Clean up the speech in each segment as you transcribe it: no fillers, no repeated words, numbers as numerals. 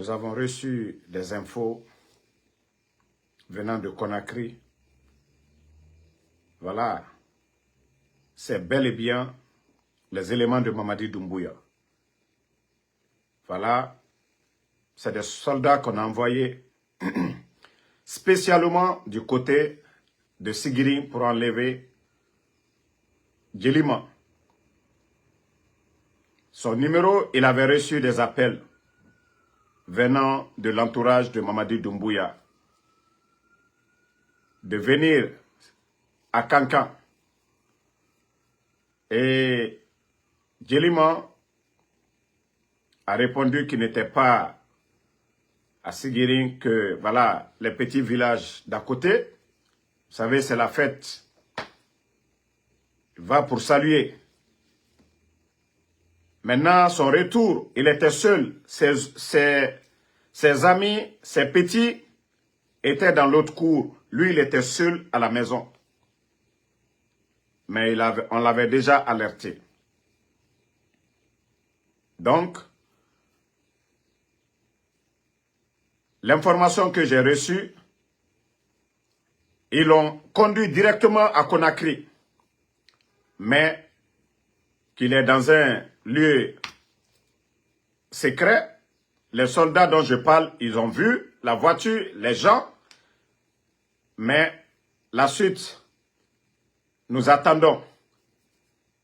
Nous avons reçu des infos venant de Conakry. Voilà, c'est bel et bien les éléments de Mamadi Doumbouya. Voilà, c'est des soldats qu'on a envoyés spécialement du côté de Sigiri pour enlever Djelima. Son numéro, il avait reçu des appels venant de l'entourage de Mamadi Doumbouya de venir à Kankan. Et Djelima a répondu qu'il n'était pas à Sigiri, que voilà, les petits villages d'à côté. Vous savez, c'est la fête. Il va pour saluer. Maintenant, son retour, il était seul. Ses amis, ses petits étaient dans l'autre cour. Lui, il était seul à la maison. Mais on l'avait déjà alerté. Donc, l'information que j'ai reçue, ils l'ont conduit directement à Conakry. Mais qu'il est dans un lieu secret. Les soldats dont je parle, ils ont vu la voiture, les gens. Mais la suite, nous attendons.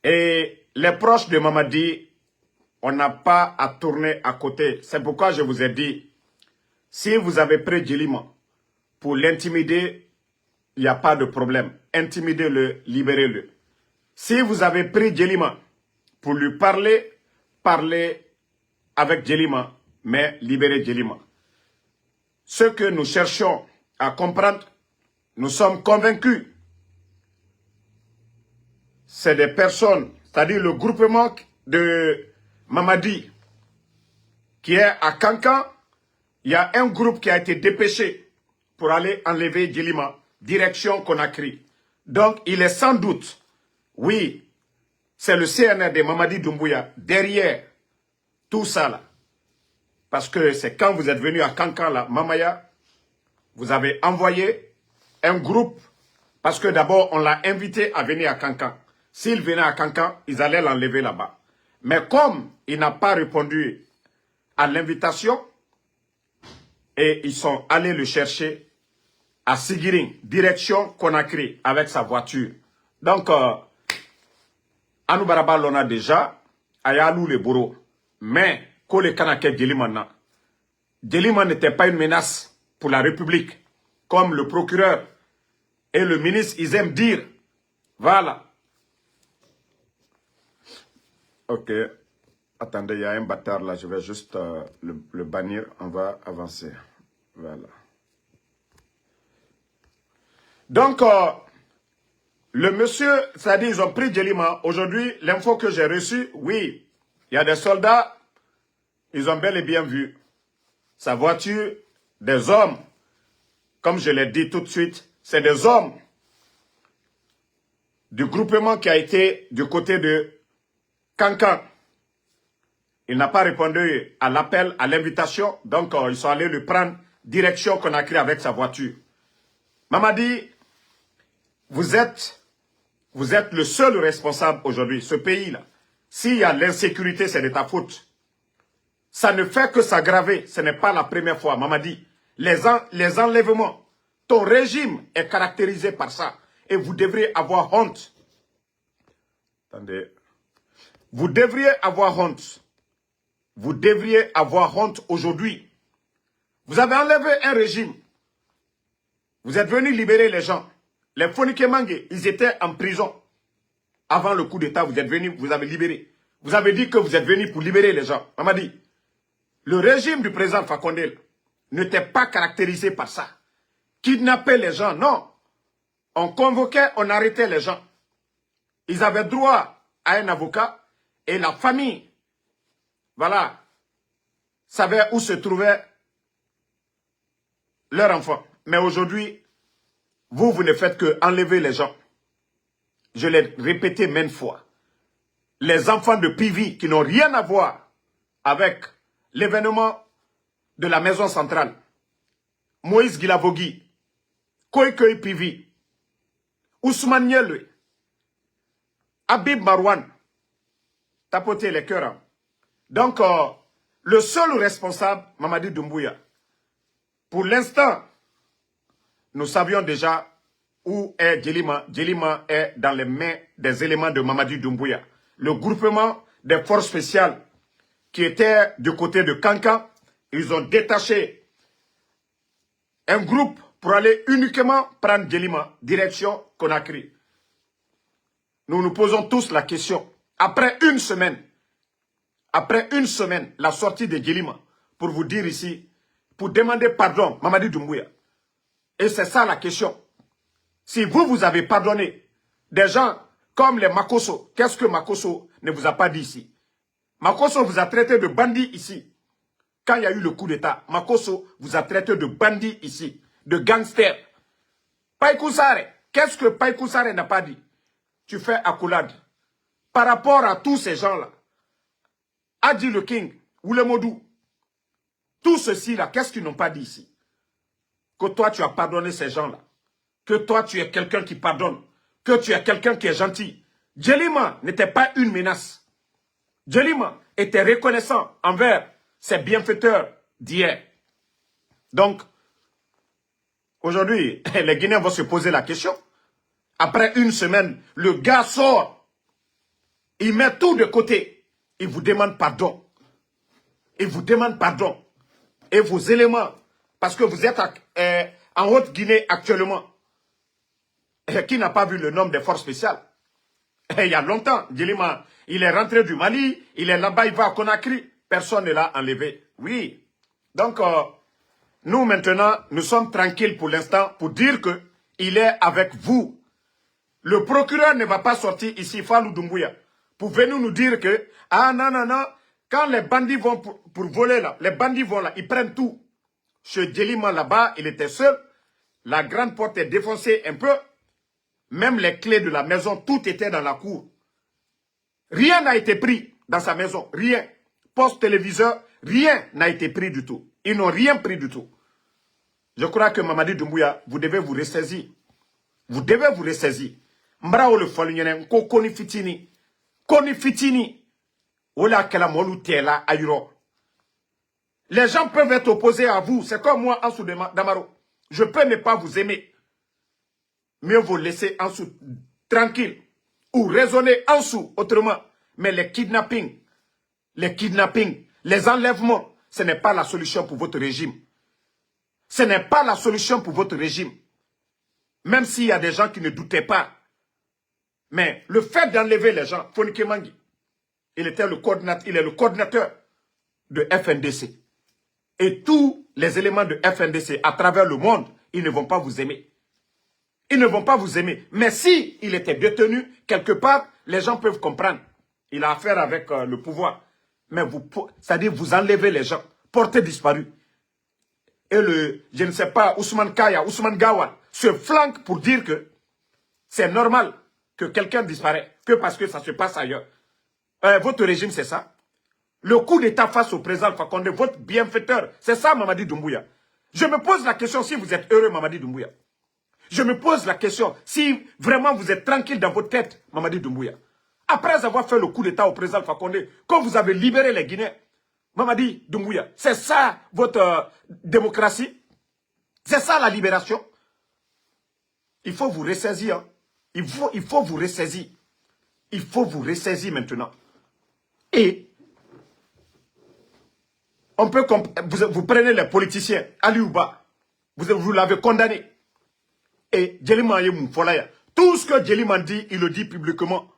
Et les proches de Mamadi, on n'a pas à tourner à côté. C'est pourquoi je vous ai dit, si vous avez pris Djelima pour l'intimider, il n'y a pas de problème. Intimidez-le, libérez-le. Si vous avez pris Djelima pour lui parler, parlez avec Djelima, mais libérez Djelima. Ce que nous cherchons à comprendre, nous sommes convaincus. C'est des personnes, c'est-à-dire le groupement de Mamadi qui est à Kankan. Il y a un groupe qui a été dépêché pour aller enlever Djelima, direction Conakry. Donc, il est sans doute, oui, c'est le CNR de Mamadi Doumbouya derrière tout ça là. Parce que c'est quand vous êtes venu à Kankan là, Mamaya, vous avez envoyé un groupe, parce que d'abord on l'a invité à venir à Kankan. S'il venait à Kankan, ils allaient l'enlever là-bas. Mais comme il n'a pas répondu à l'invitation, et ils sont allés le chercher à Sigiri, direction Conakry, avec sa voiture. Donc, Anou Baraba l'on a déjà, Ayalou le Boro. Mais, Kole Kanake Djelima, Djelima n'était pas une menace pour la République, comme le procureur et le ministre, ils aiment dire. Voilà. Ok. Attendez, il y a un bâtard là, je vais juste le bannir, on va avancer. Voilà. Donc, le monsieur, c'est-à-dire ils ont pris Djelima. Aujourd'hui, l'info que j'ai reçue, oui, il y a des soldats, ils ont bel et bien vu sa voiture, des hommes, comme je l'ai dit tout de suite, c'est des hommes du groupement qui a été du côté de Kankan. Il n'a pas répondu à l'appel, à l'invitation, donc ils sont allés le prendre direction Conakry avec sa voiture. Mamadi, vous êtes le seul responsable aujourd'hui, ce pays-là. S'il y a l'insécurité, c'est de ta faute. Ça ne fait que s'aggraver, ce n'est pas la première fois. Mamadi, les enlèvements, ton régime est caractérisé par ça. Et vous devriez avoir honte. Attendez. Vous devriez avoir honte. Vous devriez avoir honte aujourd'hui. Vous avez enlevé un régime. Vous êtes venu libérer les gens. Les Fonikemangue, ils étaient en prison. Avant le coup d'État, vous êtes venu, vous avez libéré. Vous avez dit que vous êtes venu pour libérer les gens. Mamadi, le régime du président Fakonde n'était pas caractérisé par ça. Kidnapper les gens, non. On convoquait, on arrêtait les gens. Ils avaient droit à un avocat et la famille, voilà, savait où se trouvait leur enfant. Mais aujourd'hui, vous ne faites que enlever les gens. Je l'ai répété maintes fois. Les enfants de Pivi qui n'ont rien à voir avec l'événement de la maison centrale, Moïse Guilavogui, Koikoi Pivi, Ousmane Nielwe, Habib Marwan, tapoter les cœurs. Hein. Donc, le seul responsable, Mamadi Doumbouya, pour l'instant, nous savions déjà où est Djelima. Djelima est dans les mains des éléments de Mamadi Doumbouya. Le groupement des forces spéciales qui était du côté de Kankan, ils ont détaché un groupe pour aller uniquement prendre Djelima, direction Conakry. Nous nous posons tous la question. Après une semaine, la sortie de Djelima, pour vous dire ici, pour demander pardon, Mamadi Doumbouya. Et c'est ça la question. Si vous avez pardonné des gens comme les Makosso, qu'est-ce que Makosso ne vous a pas dit ici? Makosso vous a traité de bandit ici. Quand il y a eu le coup d'État, Makosso vous a traité de bandit ici, de gangster. Païkou Saré, qu'est-ce que Païkou Saré n'a pas dit? Tu fais accolade. Par rapport à tous ces gens-là, Adi le King, ou le Modou, tous ceux-ci-là, qu'est-ce qu'ils n'ont pas dit ici? Que toi, tu as pardonné ces gens-là. Que toi, tu es quelqu'un qui pardonne. Que tu es quelqu'un qui est gentil. Djelima n'était pas une menace. Djelima était reconnaissant envers ses bienfaiteurs d'hier. Donc, aujourd'hui, les Guinéens vont se poser la question. Après une semaine, le gars sort. Il met tout de côté. Il vous demande pardon. Il vous demande pardon. Et vos éléments, parce que vous êtes en Haute-Guinée actuellement, qui n'a pas vu le nom des forces spéciales? Il y a longtemps, Djelima, il est rentré du Mali, il est là-bas, il va à Conakry, personne ne l'a enlevé. Oui. Donc, nous maintenant, nous sommes tranquilles pour l'instant pour dire que il est avec vous. Le procureur ne va pas sortir ici, Fallou Doumbouya, pour venir nous dire que, ah non, non, non, quand les bandits vont pour voler là, les bandits vont là, ils prennent tout. Chez Djelima là-bas, il était seul, la grande porte est défoncée un peu, même les clés de la maison, tout était dans la cour. Rien n'a été pris dans sa maison, rien. Poste téléviseur, rien n'a été pris du tout. Ils n'ont rien pris du tout. Je crois que Mamadi Doumbouya, vous devez vous ressaisir. Vous devez vous ressaisir. Mbrao le folnyene, ko koni fitini. Koni fitini. Ola kela molu tela ayuro. Les gens peuvent être opposés à vous. C'est comme moi, Ansou Damaro. Je peux ne pas vous aimer. Mieux vous laisser Ansou tranquille. Ou raisonner Ansou autrement. Mais les kidnappings, les enlèvements, ce n'est pas la solution pour votre régime. Ce n'est pas la solution pour votre régime. Même s'il y a des gens qui ne doutaient pas. Mais le fait d'enlever les gens, Fonike Mangi, il est le coordinateur de FNDC. Et tous les éléments de FNDC à travers le monde, ils ne vont pas vous aimer. Ils ne vont pas vous aimer. Mais si il était détenu quelque part, les gens peuvent comprendre. Il a affaire avec le pouvoir. Mais c'est-à-dire vous enlevez les gens, portez disparu. Et je ne sais pas, Ousmane Kaya, Ousmane Gawa, se flanque pour dire que c'est normal que quelqu'un disparaît, que parce que ça se passe ailleurs. Votre régime, c'est ça. Le coup d'État face au président Fakonde, votre bienfaiteur, c'est ça Mamadi Doumbouya. Je me pose la question si vous êtes heureux, Mamadi Doumbouya. Je me pose la question si vraiment vous êtes tranquille dans votre tête, Mamadi Doumbouya. Après avoir fait le coup d'État au président Fakonde, quand vous avez libéré les Guinéens, Mamadi Doumbouya, c'est ça votre démocratie? C'est ça la libération? Il faut vous ressaisir. Hein. Il faut vous ressaisir. Il faut vous ressaisir maintenant. Et on peut vous prenez les politiciens, Aliouba, vous l'avez condamné. Et Djelima Folaya, tout ce que Djelima dit, il le dit publiquement.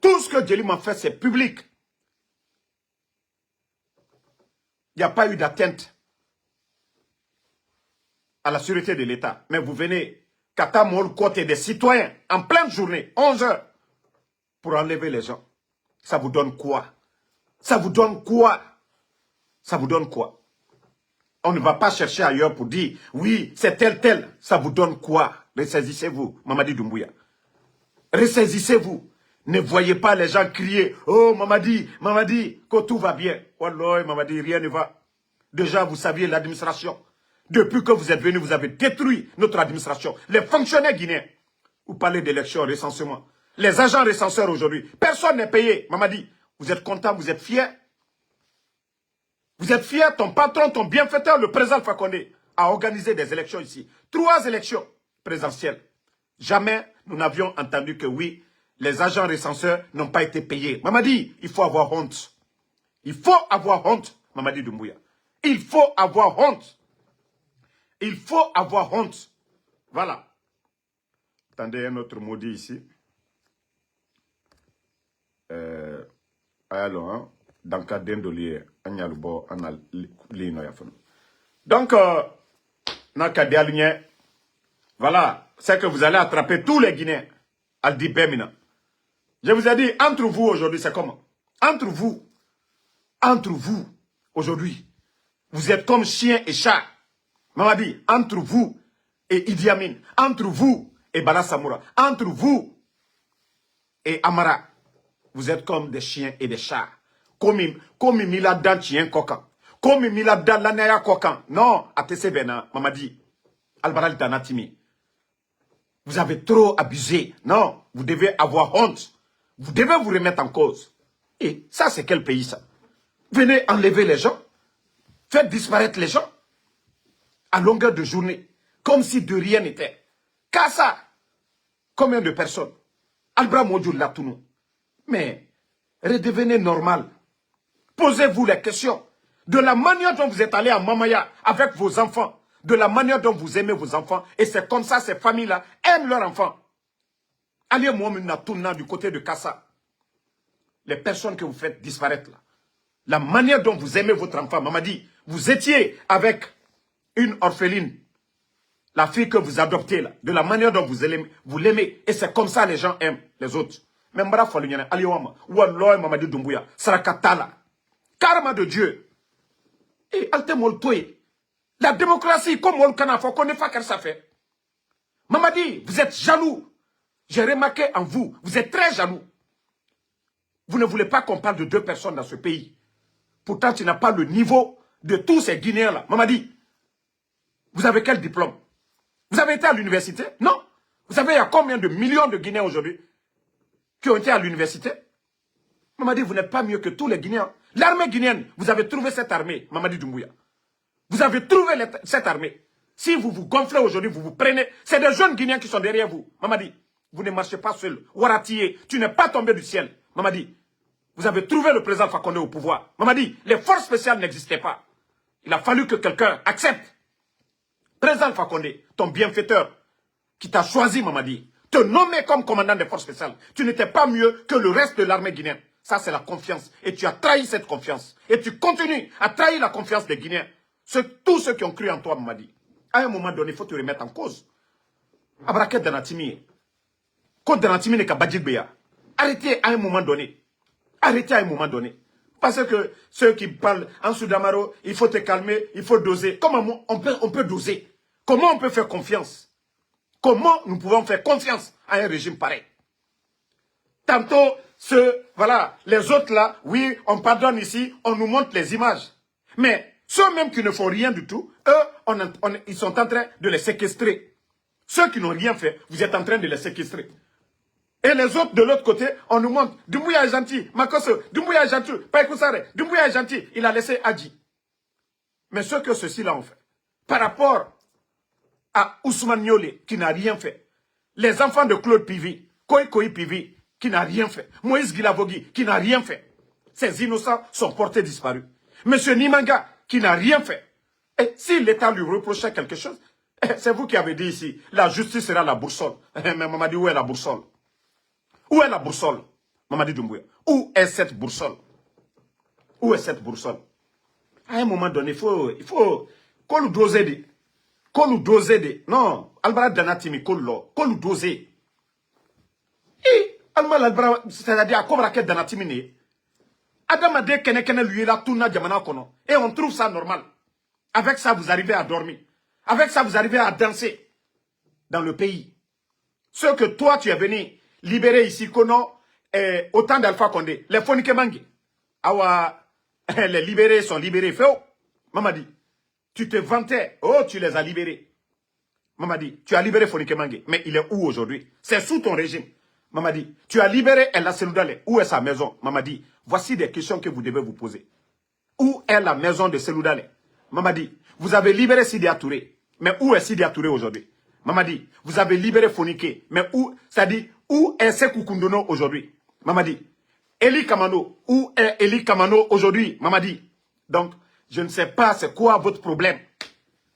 Tout ce que Djelima fait, c'est public. Il n'y a pas eu d'atteinte à la sûreté de l'État. Mais vous venez, Katamol côté des citoyens, en pleine journée, 11 heures, pour enlever les gens. Ça vous donne quoi? Ça vous donne quoi? Ça vous donne quoi? On ne va pas chercher ailleurs pour dire, oui, c'est tel. Ça vous donne quoi? Ressaisissez-vous, Mamadi Doumbouya. Ressaisissez-vous. Ne voyez pas les gens crier, oh Mamadi, que tout va bien. Wallah, Mamadi, rien ne va. Déjà, vous saviez l'administration. Depuis que vous êtes venu, vous avez détruit notre administration. Les fonctionnaires guinéens. Vous parlez d'élections, recensement. Les agents recenseurs aujourd'hui. Personne n'est payé. Mamadi, vous êtes content, vous êtes fiers. Vous êtes fiers, ton patron, ton bienfaiteur, le président Alpha Condé, a organisé des élections ici. 3 élections présidentielles. Jamais nous n'avions entendu que oui, les agents recenseurs n'ont pas été payés. Mamadi, il faut avoir honte. Il faut avoir honte, Mamadi Doumbouya. Il faut avoir honte. Il faut avoir honte. Voilà. Attendez, un autre maudit ici. Alors, hein, dans le cas d'Indolier, donc, voilà, c'est que vous allez attraper tous les Guinéens. Aldi Bemina. Je vous ai dit, entre vous aujourd'hui, c'est comment? Entre vous, aujourd'hui, vous êtes comme chien et chat. Mamadi, entre vous et Idi Amin, entre vous et Bala Samoura, entre vous et Amara, vous êtes comme des chiens et des chats. Comme Miladan chien coquin. Comme Miladan lanaya coquin. Non, ATC Bena, Mamadi, Albaral Danatimi. Vous avez trop abusé. Non, vous devez avoir honte. Vous devez vous remettre en cause. Et ça, c'est quel pays, ça? Venez enlever les gens. Faites disparaître les gens. À longueur de journée. Comme si de rien n'était. Kassa. Combien de personnes? Albra Modjoul Latounou. Mais, redevenez normal. Posez-vous les questions. De la manière dont vous êtes allé à Mamaya avec vos enfants. De la manière dont vous aimez vos enfants. Et c'est comme ça, ces familles-là aiment leurs enfants. Allez, moi, tournant du côté de Kassa. Les personnes que vous faites disparaître là. La manière dont vous aimez votre enfant. Maman dit, vous étiez avec une orpheline. La fille que vous adoptez là. De la manière dont vous l'aimez. Et c'est comme ça les gens aiment les autres. Même Mbara Falunyane, Aliwama, Walloy Mamadi Doumbouya, Sarakatala. Karma de Dieu. Et Alte Moltoye. La démocratie, comme on le faut qu'on ne fasse que ça fait. Mamadi, vous êtes jaloux. J'ai remarqué en vous, vous êtes très jaloux. Vous ne voulez pas qu'on parle de 2 personnes dans ce pays. Pourtant, tu n'as pas le niveau de tous ces Guinéens-là. Mamadi, vous avez quel diplôme? Vous avez été à l'université? Non. Vous savez, il y a combien de millions de Guinéens aujourd'hui qui ont été à l'université? Mamadi, vous n'êtes pas mieux que tous les Guinéens. L'armée guinéenne, vous avez trouvé cette armée, Mamadi Doumbouya. Vous avez trouvé cette armée. Si vous vous gonflez aujourd'hui, vous vous prenez. C'est des jeunes Guinéens qui sont derrière vous. Mamadi, vous ne marchez pas seul. Ouaratié, tu n'es pas tombé du ciel. Mamadi, vous avez trouvé le président Fakonde au pouvoir. Mamadi, les forces spéciales n'existaient pas. Il a fallu que quelqu'un accepte. Président Fakonde, ton bienfaiteur, qui t'a choisi, Mamadi, te nommer comme commandant des forces spéciales. Tu n'étais pas mieux que le reste de l'armée guinéenne. Ça, c'est la confiance. Et tu as trahi cette confiance. Et tu continues à trahir la confiance des Guinéens. Tous ceux qui ont cru en toi, Mamadi. À un moment donné, il faut te remettre en cause. Abraket Danatimi. Côte Danatimi n'est qu'à Badjigbeya. Arrêtez à un moment donné. Arrêtez à un moment donné. Parce que ceux qui parlent en Soudamaro, il faut te calmer, il faut doser. Comment on peut doser? Comment on peut faire confiance? Comment nous pouvons faire confiance à un régime pareil? Tantôt, voilà, les autres là, oui, on pardonne ici, on nous montre les images. Mais ceux même qui ne font rien du tout, eux, ils sont en train de les séquestrer. Ceux qui n'ont rien fait, vous êtes en train de les séquestrer. Et les autres, de l'autre côté, on nous montre, Doumbouya est gentil, Makoso, Doumbouya est gentil, Païkoussare, Doumbouya est gentil, il a laissé Adji. Mais ce que ceux-ci-là ont fait, par rapport à Ousmane Niolé, qui n'a rien fait, les enfants de Claude Pivi, Koï Pivi, qui n'a rien fait, Moïse Guilavogui, qui n'a rien fait, ces innocents sont portés disparus. Monsieur Nimanga, qui n'a rien fait. Et si l'État lui reprochait quelque chose, c'est vous qui avez dit ici, la justice sera la boussole. Mais Mamadi, où est la boussole? Où est la boussole? Mamadi Doumbouya. Où est cette boussole? Où est cette boussole? À un moment donné, il faut qu'on nous dose de. Qu'on nous dose de. Non, Albara Danatimi, qu'on nous dose. Et Albara, c'est-à-dire, à quoi la quête Danatimi n'est? Adamade Kene lui là, tout na Djamana Kono. Et on trouve ça normal. Avec ça, vous arrivez à dormir. Avec ça, vous arrivez à danser dans le pays. Ce que toi, tu es venu libérer ici, Kono, autant d'Alpha Condé, les Fonike Mangi. Awa, les libérés sont libérés. Féo. Mamadi, tu te vantais. Oh, tu les as libérés. Mamadi, tu as libéré Fonike Mange. Mais il est où aujourd'hui? C'est sous ton régime. Mamadi, tu as libéré Ella Seloudale. Où est sa maison? Mamadi, voici des questions que vous devez vous poser. Où est la maison de Seloudale? Mamadi, vous avez libéré Sidi Touré. Mais où est Sidi Touré aujourd'hui? Mamadi, vous avez libéré Fonike. Mais où, c'est-à-dire, où est Sekou Koundono aujourd'hui? Mamadi, Eli Kamano, où est Eli Kamano aujourd'hui? Mamadi, donc, je ne sais pas c'est quoi votre problème.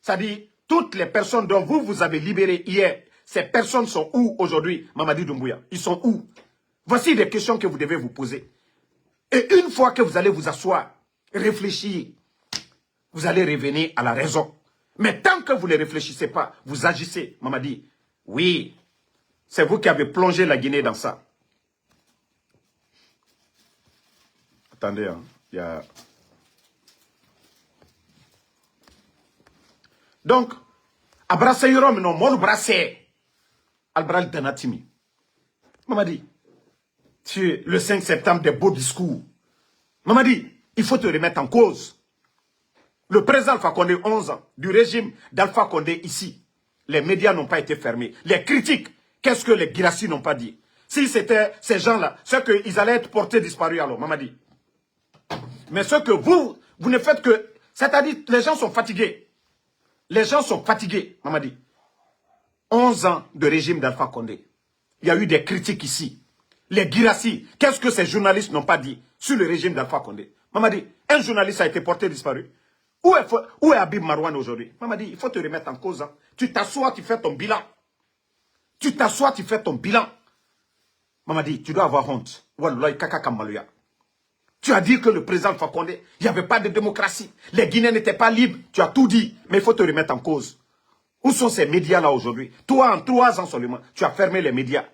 C'est-à-dire, toutes les personnes dont vous avez libéré hier, ces personnes sont où aujourd'hui, Mamadi Doumbouya? Ils sont où? Voici des questions que vous devez vous poser. Et une fois que vous allez vous asseoir, réfléchir, vous allez revenir à la raison. Mais tant que vous ne réfléchissez pas, vous agissez, Mamadi. Oui, c'est vous qui avez plongé la Guinée dans ça. Attendez, hein, il y a... Donc, abrase yorom non mon brassé albral danatimi. Mamadi, tu le 5 septembre des beaux discours. Mamadi, il faut te remettre en cause. Le président Alpha Condé, 11 ans, du régime d'Alpha Condé ici, les médias n'ont pas été fermés. Les critiques, qu'est-ce que les Guirassy n'ont pas dit? Si c'était ces gens-là, c'est qu'ils allaient être portés disparus alors, Mamadi. Mais ce que vous ne faites que, c'est-à-dire les gens sont fatigués. Les gens sont fatigués, Mamadi. 11 ans de régime d'Alpha Condé. Il y a eu des critiques ici. Les Guirassy, qu'est-ce que ces journalistes n'ont pas dit sur le régime d'Alpha Condé? Mamadi, un journaliste a été porté disparu. Où est Habib Marouane aujourd'hui? Mamadi, il faut te remettre en cause. Hein. Tu t'assois, tu fais ton bilan. Tu t'assois, tu fais ton bilan. Mamadi, tu dois avoir honte. Wallahi, kaka kamaluya. Tu as dit que le président Alpha Condé, il n'y avait pas de démocratie. Les Guinéens n'étaient pas libres. Tu as tout dit. Mais il faut te remettre en cause. Où sont ces médias-là aujourd'hui? Toi, en 3 ans seulement, tu as fermé les médias.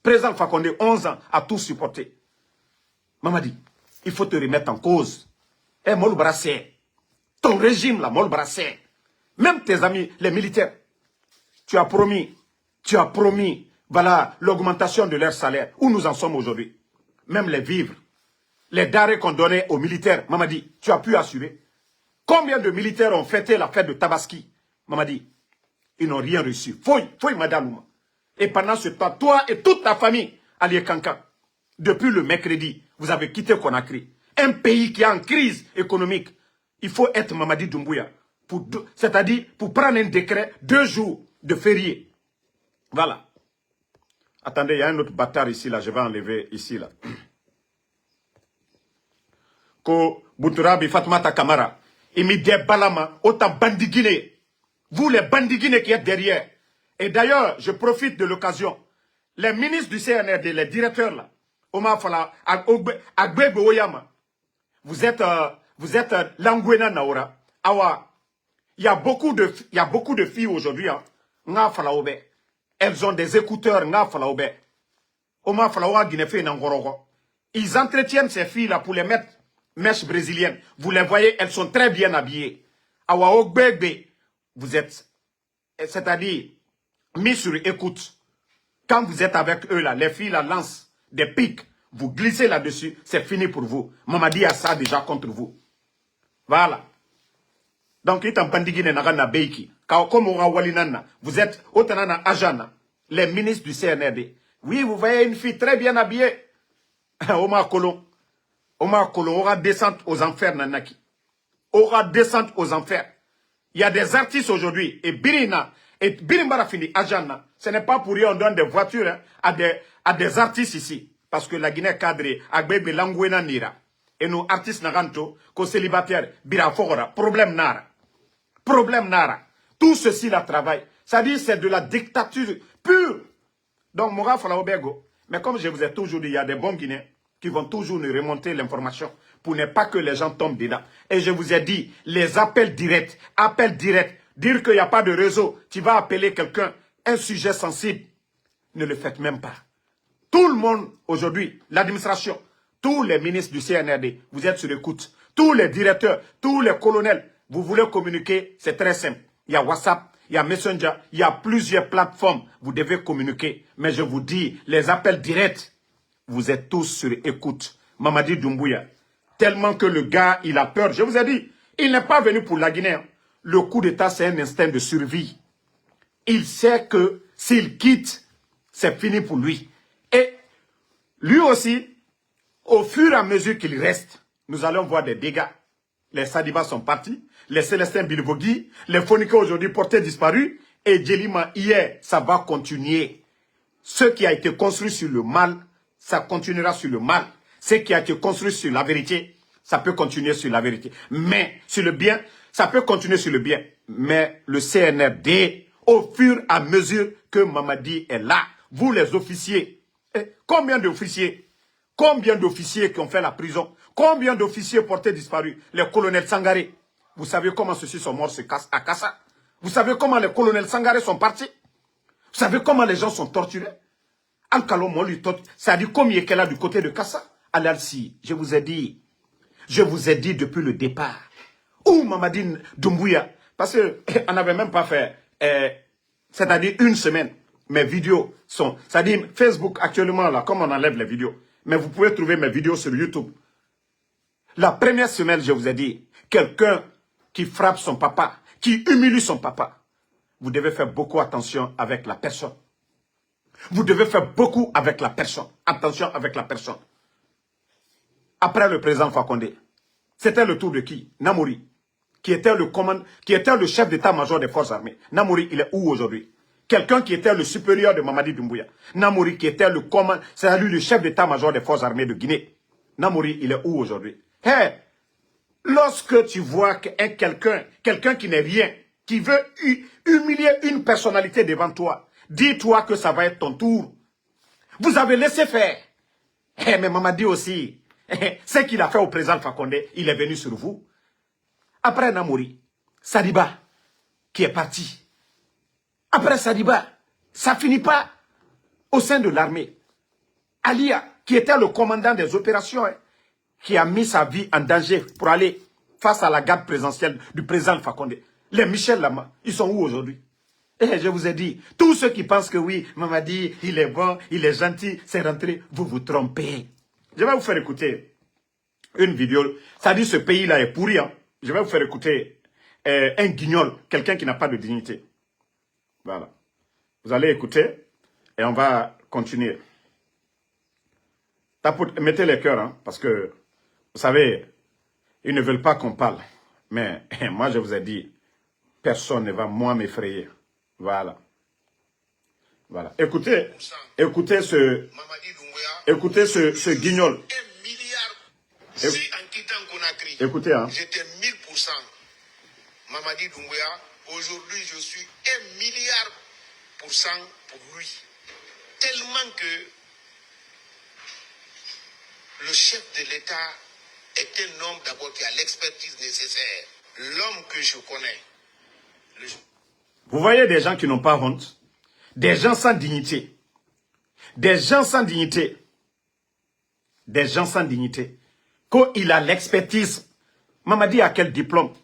Président Alpha Condé, 11 ans, a tout supporté. Mamadi, il faut te remettre en cause. Eh, Mol Brassé, ton régime là, Mol Brassé, même tes amis, les militaires, tu as promis, voilà, l'augmentation de leur salaire. Où nous en sommes aujourd'hui? Même les vivres. Les denrées qu'on donnait aux militaires, Mamadi, tu as pu assurer? Combien de militaires ont fêté la fête de Tabaski? Mamadi, ils n'ont rien reçu. Foy madame. Et pendant ce temps, toi et toute ta famille, Ali Kanka, depuis le mercredi, vous avez quitté Conakry. Un pays qui est en crise économique. Il faut être Mamadi Doumbouya. C'est-à-dire, pour prendre un décret, 2 jours de férié. Voilà. Attendez, il y a un autre bâtard ici, là. Je vais enlever ici, là. Ko Bouturabi Fatmata Kamara, Imide Balama, autant bandiguiné. Vous les bandiguinés qui êtes derrière. Et d'ailleurs, je profite de l'occasion. Les ministres du CNRD, les directeurs là, Omar Fala, Agbebe Oyama, vous êtes Langwena Naora. Awa, il y a beaucoup de filles aujourd'hui, hein. Nga Fala Obe. Elles ont des écouteurs, Nga Fala Obe. Omar Fala Oa Guinéfé Nangorogo. Ils entretiennent ces filles là pour les mettre mèches brésiliennes. Vous les voyez, elles sont très bien habillées. Awa Ogbebe. Vous êtes, c'est-à-dire, mis sur écoute. Quand vous êtes avec eux, là, les filles là, lancent des pics. Vous glissez là-dessus, c'est fini pour vous. Mamadi a ça déjà contre vous. Voilà. Donc, il est en pandigine na beiki. Comme vous êtes autanana ajana, les ministres du CNRD. Oui, vous voyez une fille très bien habillée. Omar Kolon aura descente aux enfers, Nanaki. Aura descente aux enfers. Il y a des artistes aujourd'hui, et Birina, et Birimbara fini, Ajana, ce n'est pas pour rien, on donne des voitures hein, à des artistes ici. Parce que la Guinée cadre, Agbebe Langwena Nira. Et nos artistes Naranto, qu'aux célibataires, Birafora, problème Nara. Problème Nara. Tout ceci là travaille. Ça dit c'est de la dictature pure. Donc, Mora Falaobego, mais comme je vous ai toujours dit, il y a des bons Guinéens qui vont toujours nous remonter l'information pour ne pas que les gens tombent dedans. Et je vous ai dit, les appels directs, dire qu'il n'y a pas de réseau, tu vas appeler quelqu'un, un sujet sensible, ne le faites même pas. Tout le monde, aujourd'hui, l'administration, tous les ministres du CNRD, vous êtes sur écoute. Tous les directeurs, tous les colonels, vous voulez communiquer, c'est très simple. Il y a WhatsApp, il y a Messenger, il y a plusieurs plateformes, vous devez communiquer. Mais je vous dis, les appels directs, vous êtes tous sur écoute. Mamadi Doumbouya, tellement que le gars, il a peur. Je vous ai dit, Il n'est pas venu pour la Guinée. Hein. Le coup d'État, c'est un instinct de survie. Il sait que s'il quitte, c'est fini pour lui. Et lui aussi, au fur et à mesure qu'il reste, nous allons voir des dégâts. Les Sadibas sont partis, les Célestins Bilvogui, les Fonika aujourd'hui portés disparus, et Djelima hier, ça va continuer. Ce qui a été construit sur le mal, ça continuera sur le mal. Ce qui a été construit sur la vérité, ça peut continuer sur la vérité. Mais sur le bien, ça peut continuer sur le bien. Mais le CNRD, au fur et à mesure que Mamadi est là, vous les officiers, combien d'officiers qui ont fait la prison? Combien d'officiers portés disparus? Les colonels Sangaré. Vous savez comment ceux-ci sont morts à Kassa? Vous savez comment les colonels Sangaré sont partis? Vous savez comment les gens sont torturés? Al-Kalom, on lui torture. Ça dit combien qu'elle a du côté de Kassa? Al-Alsi, je vous ai dit depuis le départ. Où Mamadi Doumbouya? Parce qu'on n'avait même pas fait, c'est-à-dire une semaine. Mes vidéos sont, c'est-à-dire Facebook actuellement, là, comme on enlève les vidéos. Mais vous pouvez trouver mes vidéos sur YouTube. La première semaine, je vous ai dit, quelqu'un qui frappe son papa, qui humilie son papa, vous devez faire beaucoup attention avec la personne. Vous devez faire beaucoup avec la personne. Attention avec la personne. Après le président Fakonde, c'était le tour de qui? Namouri, qui était le chef d'état-major des forces armées. Namouri, il est où aujourd'hui? Quelqu'un qui était le supérieur de Mamadi Doumbouya. Namouri, qui était c'est lui le chef d'état-major des forces armées de Guinée. Namouri, il est où aujourd'hui? Hey, lorsque tu vois quelqu'un qui n'est rien, qui veut humilier une personnalité devant toi, dis-toi que ça va être ton tour. Vous avez laissé faire. Hey, mais Mamadi aussi, ce qu'il a fait au président Fakonde, il est venu sur vous. Après Namouri, Sadiba, qui est parti. Après Sadiba, ça finit pas au sein de l'armée. Alia, qui était le commandant des opérations, qui a mis sa vie en danger pour aller face à la garde présidentielle du président Fakonde. Les Michel Lama, ils sont où aujourd'hui? Et je vous ai dit, tous ceux qui pensent que oui, Mamadi, il est bon, il est gentil, c'est rentré, vous vous trompez. Je vais vous faire écouter une vidéo. Ça dit ce pays-là est pourri. Hein. Je vais vous faire écouter un guignol, quelqu'un qui n'a pas de dignité. Voilà. Vous allez écouter et on va continuer. Mettez les cœurs, hein, parce que, vous savez, ils ne veulent pas qu'on parle. Mais moi, je vous ai dit, personne ne va moi m'effrayer. Voilà. Voilà. Écoutez ce guignol. Écoutez, hein. J'étais 1000%. Mamadi Doumbouya, aujourd'hui, je suis 1 milliard % pour lui. Tellement que le chef de l'État est un homme d'abord qui a l'expertise nécessaire. L'homme que je connais. Vous voyez des gens qui n'ont pas honte, des gens sans dignité, des gens sans dignité, qu'il a l'expertise. Mamadi a quel diplôme?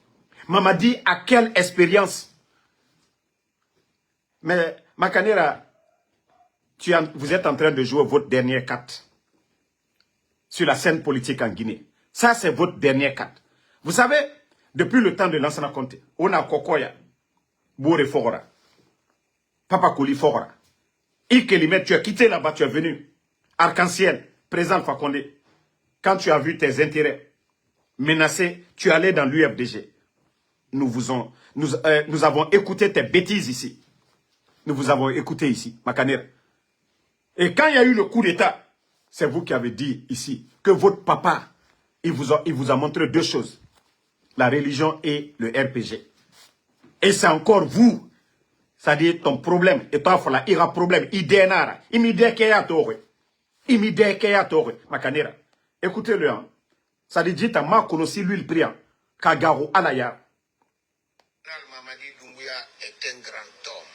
Mamadi a quelle expérience? Mais Makanera, vous êtes en train de jouer votre dernière carte sur la scène politique en Guinée. Ça, c'est votre dernière carte. Vous savez, depuis le temps de Lansana Conté, on a Kokoya, Bouré Fogora, Papa Kouli Fogora, Ikelimet, tu as quitté là-bas, tu es venu. Arc-en-ciel, président Fakonde, quand tu as vu tes intérêts menacés, tu es allé dans l'UFDG. Nous avons écouté tes bêtises ici. Nous vous avons écouté ici, Makanera. Et quand il y a eu le coup d'État, c'est vous qui avez dit ici que votre papa, il vous a montré deux choses. La religion et le RPG. Et c'est encore vous. C'est-à-dire ton problème. Et toi, il y aura problème. Idénara. Imide keya tore. Makanera. Écoutez-le. Hein. Ça dit, dit à ma konosi l'huile priant. Kagaro alaya. Mamadi Doumbouya est un grand homme.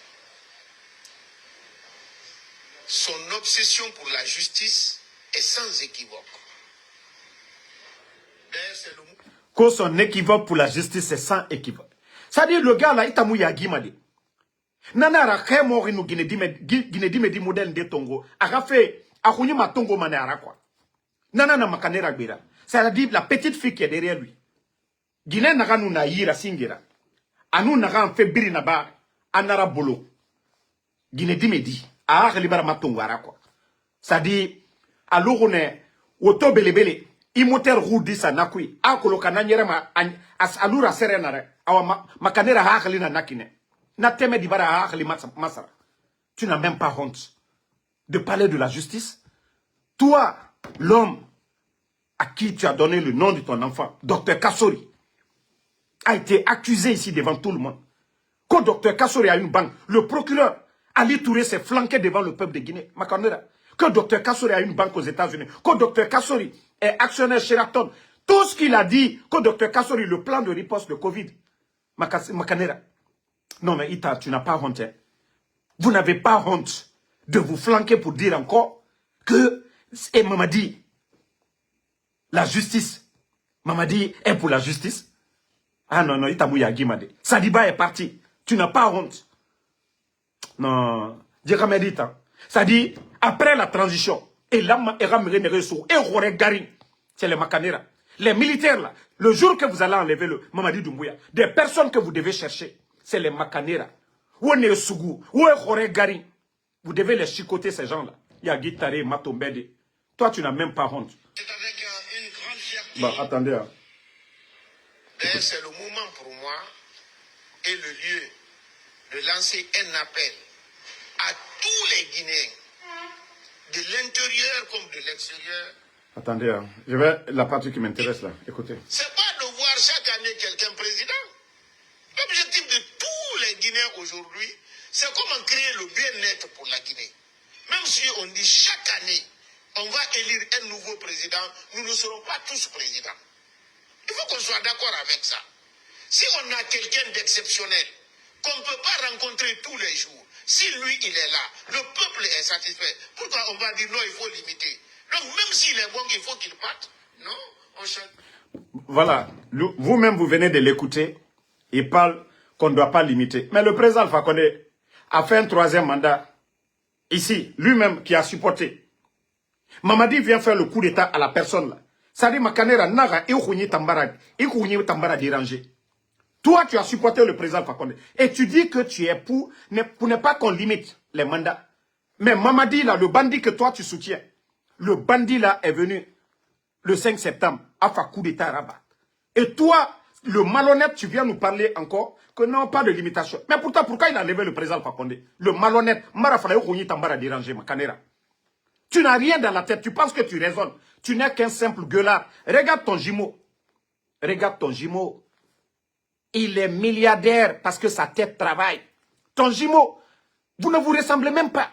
Son obsession pour la justice est sans équivoque. Que son équivoque pour la justice est sans équivoque. C'est-à-dire le gars là, il t'a mouillé à Guimade. Nana ra mort inu Guinée di modèle de Tongo. A fait a connu ma Tongo mané ara quoi. Nana na Makanera gbera. C'est-à-dire la petite fille qui est derrière lui. Guinée n'a nous na yira singira. Anu n'a fait biri na ba anara bolo. Guinée dimedi. Ah libara matongwara quoi. Ça dit à l'orone woto belebele imoteur roudi sa nakui a koloka na nyere ma alura serenare awa makanera hakali na nakine. Na teme dibara hakali masara. Tu n'as même pas honte de parler de la justice. Toi, l'homme à qui tu as donné le nom de ton enfant, Dr Kassori, a été accusé ici devant tout le monde. Quand Dr Kassori a une banque, le procureur Ali Touré s'est flanqué devant le peuple de Guinée. Que Dr Kassori a une banque aux États-Unis, que Dr Kassori est actionnaire Sheraton, tout ce qu'il a dit, que Dr Kassori, le plan de riposte de Covid, Makanera. Non mais Ita, tu n'as pas honte. Hein. Vous n'avez pas honte de vous flanquer pour dire encore que, et Mamadi, la justice, Mamadi est pour la justice. Ah non, non, Ita Mouya Guimade. Sadiba est parti. Tu n'as pas honte. Non, Djekamedita. Ça dit, après la transition, et là, c'est les Makanera. Les militaires là, le jour que vous allez enlever le Mamadi Doumbouya, des personnes que vous devez chercher, c'est les Makanera. Où est Sougou, où est Khore Gari. Vous devez les chicoter ces gens-là. Il y a Guitare, Matombede. Toi, tu n'as même pas honte. C'est avec une grande fierté. Bah, attendez. Hein. C'est le moment pour moi et le lieu de lancer un appel à tous les Guinéens, de l'intérieur comme de l'extérieur. Attendez, hein. Je vais la partie qui m'intéresse là. Écoutez. C'est pas de voir chaque année quelqu'un président. L'objectif de tous les Guinéens aujourd'hui, c'est comment créer le bien-être pour la Guinée. Même si on dit chaque année, on va élire un nouveau président, nous ne serons pas tous présidents. Il faut qu'on soit d'accord avec ça. Si on a quelqu'un d'exceptionnel, qu'on ne peut pas rencontrer tous les jours, si lui il est là, le peuple est satisfait, pourquoi on va dire non, il faut limiter? Donc même s'il est bon, il faut qu'il parte. Non, on chante. Voilà, vous-même vous venez de l'écouter. Il parle qu'on ne doit pas limiter. Mais le président Alpha Condé a fait un 3e mandat. Ici, lui-même qui a supporté. Mamadi vient faire le coup d'état à la personne là. Ça dit Makanera naga ikhunyi tambara dérangé. Toi, tu as supporté le président Alpha Condé. Et tu dis que tu es pour ne pas qu'on limite les mandats. Mais Mamadi là, le bandit que toi tu soutiens, le bandit là est venu le 5 septembre, a fait coup d'état à Rabat. Et toi, le malhonnête, tu viens nous parler encore que non, pas de limitation. Mais pourtant, pourquoi il a levé le président Alpha Condé? Le malhonnête, Tambara dérangé, Makanera. Tu n'as rien dans la tête, tu penses que tu raisonnes. Tu n'es qu'un simple gueulard. Regarde ton jumeau. Regarde ton jumeau. Il est milliardaire parce que sa tête travaille. Ton jumeau, vous ne vous ressemblez même pas.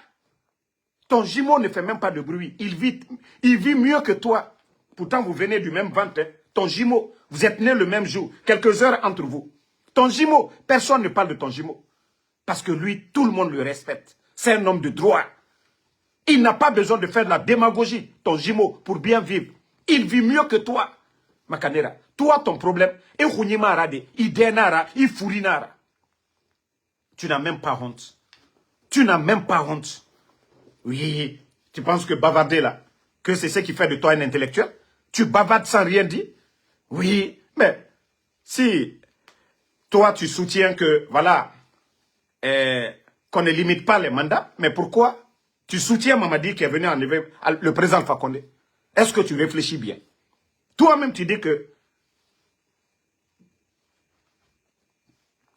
Ton jumeau ne fait même pas de bruit. Il vit mieux que toi. Pourtant, vous venez du même ventre. Hein. Ton jumeau, vous êtes nés le même jour, quelques heures entre vous. Ton jumeau, personne ne parle de ton jumeau. Parce que lui, tout le monde le respecte. C'est un homme de droit. Il n'a pas besoin de faire de la démagogie, ton jumeau, pour bien vivre. Il vit mieux que toi, Makanera. Toi, ton problème, tu n'as même pas honte. Tu n'as même pas honte. Oui, tu penses que bavarder là, que c'est ce qui fait de toi un intellectuel? Tu bavardes sans rien dire? Oui, mais si toi tu soutiens que, voilà, qu'on ne limite pas les mandats, mais pourquoi tu soutiens Mamadi qui est venu enlever le président Alpha Condé? Est-ce que tu réfléchis bien? Toi-même tu dis que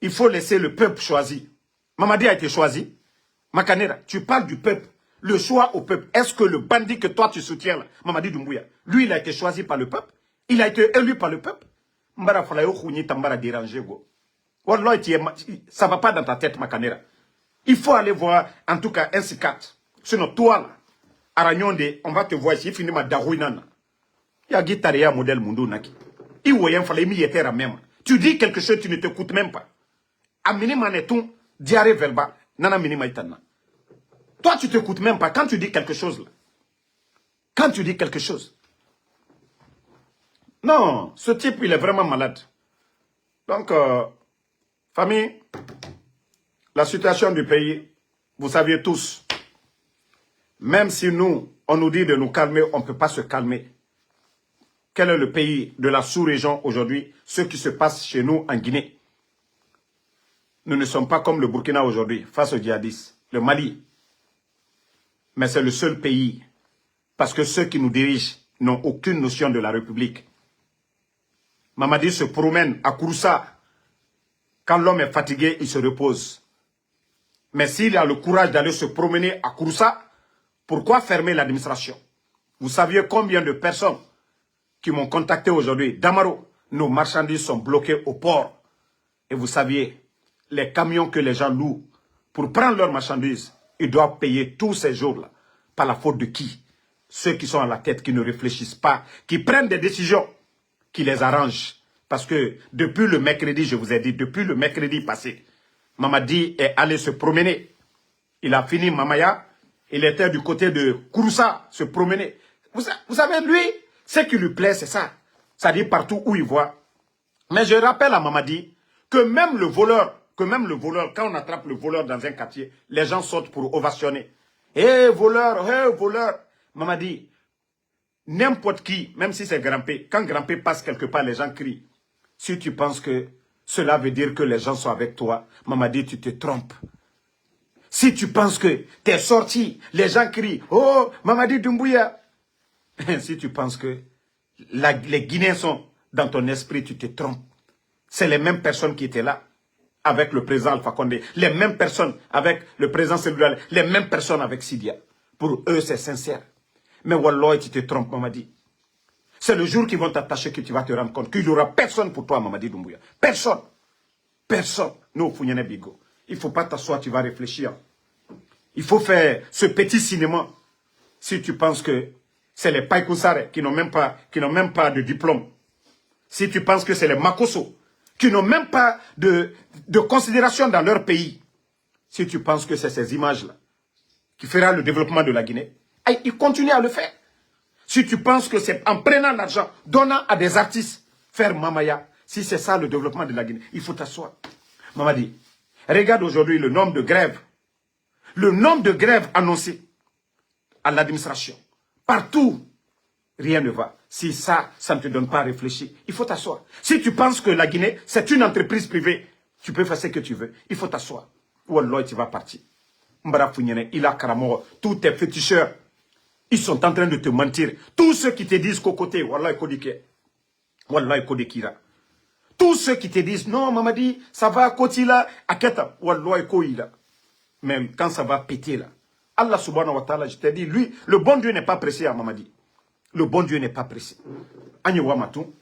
il faut laisser le peuple choisir. Mamadi a été choisi. Makanera, tu parles du peuple. Le choix au peuple. Est-ce que le bandit que toi tu soutiens, là, Mamadi Doumbouya, lui il a été choisi par le peuple? Il a été élu par le peuple? Mbara Falayo Khouni Tambara dérangé, go. Wallah, ça ne va pas dans ta tête, Makanera. Il faut aller voir, en tout cas, un C4. Sinon, toi, là, Aragnonde, on va te voir ici, finit ma darouinana. Il y a Guitaria modèle Mundo Naki. Il voyait, il fallait m'y être même. Tu dis quelque chose, tu ne t'écoutes même pas. Amini maneton, diarrhée verbale, nana mini maïtana. Toi, tu ne t'écoutes même pas quand tu dis quelque chose, là. Quand tu dis quelque chose. Non, ce type, il est vraiment malade. Donc, famille, la situation du pays, vous saviez tous, même si nous, on nous dit de nous calmer, on ne peut pas se calmer. quel est le pays de la sous-région aujourd'hui, ce qui se passe chez nous en Guinée. Nous ne sommes pas comme le Burkina aujourd'hui, face aux djihadistes, le Mali. Mais c'est le seul pays, parce que ceux qui nous dirigent n'ont aucune notion de la République. Mamadi se promène à Kouroussa. Quand l'homme est fatigué, il se repose. Mais s'il a le courage d'aller se promener à Kouroussa, pourquoi fermer l'administration? Vous saviez combien de personnes qui m'ont contacté aujourd'hui? Damaro, nos marchandises sont bloquées au port. Et vous saviez, les camions que les gens louent pour prendre leurs marchandises, ils doivent payer tous ces jours-là. Par la faute de qui? Ceux qui sont à la tête, qui ne réfléchissent pas, qui prennent des décisions, qui les arrangent. Parce que depuis le mercredi, je vous ai dit, depuis le mercredi passé, Mamadi est allé se promener. Il a fini Mamaya, il était du côté de Kouroussa, se promener. Vous savez, lui, ce qui lui plaît, c'est ça. Ça dit partout où il voit. Mais je rappelle à Mamadi que même le voleur, quand on attrape le voleur dans un quartier, les gens sautent pour ovationner. Hé, voleur, hé, voleur. Mamadi, n'importe qui, même si c'est Grand-P, quand Grand-P passe quelque part, les gens crient. Si tu penses que cela veut dire que les gens sont avec toi, Mamadi, tu te trompes. Si tu penses que tu es sorti, les gens crient, oh, Mamadi Doumbouya. Si tu penses que les Guinéens sont dans ton esprit, tu te trompes. C'est les mêmes personnes qui étaient là avec le président Alpha Condé, les mêmes personnes avec le président Seloudal, les mêmes personnes avec Sidia. Pour eux, c'est sincère. Mais Wallah, tu te trompes, Mamadi. C'est le jour qu'ils vont t'attacher que tu vas te rendre compte qu'il n'y aura personne pour toi, Mamadi Doumbouya. Personne. Personne. Nous, Founyane Bigo. Il ne faut pas t'asseoir, tu vas réfléchir. Il faut faire ce petit cinéma. Si tu penses que c'est les Païkoussare qui n'ont même pas de diplôme. Si tu penses que c'est les Makosso qui n'ont même pas de considération dans leur pays. Si tu penses que c'est ces images-là qui fera le développement de la Guinée, ils continuent à le faire. Si tu penses que c'est en prenant l'argent, donnant à des artistes, faire Mamaya, si c'est ça le développement de la Guinée, il faut t'asseoir. Mamadi, regarde aujourd'hui le nombre de grèves. Le nombre de grèves annoncées à l'administration. Partout, rien ne va. Si ça ne te donne pas à réfléchir, il faut t'asseoir. Si tu penses que la Guinée, c'est une entreprise privée, tu peux faire ce que tu veux, il faut t'asseoir. Wallah, tu vas partir. Mbara Founyene, Ila Karamoro, tous tes féticheurs, ils sont en train de te mentir. Tous ceux qui te disent qu'au côté, Wallah, Kodike, Wallah, Kodekira. Tous ceux qui te disent, non, Mamadi, ça va à côté là, à Keta, Wallah, Koïla. Même quand ça va péter là. Allah subhanahu wa ta'ala, je t'ai dit, lui, le bon Dieu n'est pas pressé à Mamadi. Le bon Dieu n'est pas pressé. Agnewa Matou,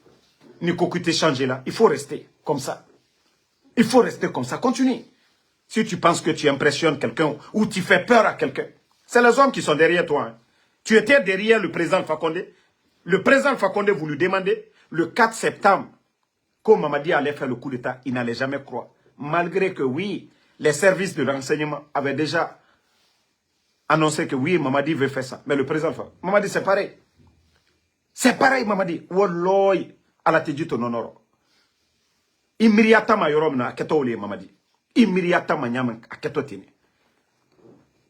Nikoku t'es changé là. Il faut rester comme ça. Il faut rester comme ça. Continue. Si tu penses que tu impressionnes quelqu'un ou tu fais peur à quelqu'un, c'est les hommes qui sont derrière toi. Hein. Tu étais derrière le président Fakonde. Le président Fakonde, vous lui demandez, le 4 septembre, quand Mamadi allait faire le coup d'État, il n'allait jamais croire. Malgré que oui, les services de renseignement avaient déjà annoncé que oui, Mamadi veut faire ça. Mais le président Mamadi, c'est pareil. C'est pareil, Mamadi. Walloy, ala te dit ton honneur. Imiriata ma yorom na keto ole Mamadi. Imiriata ma nyam keto tene.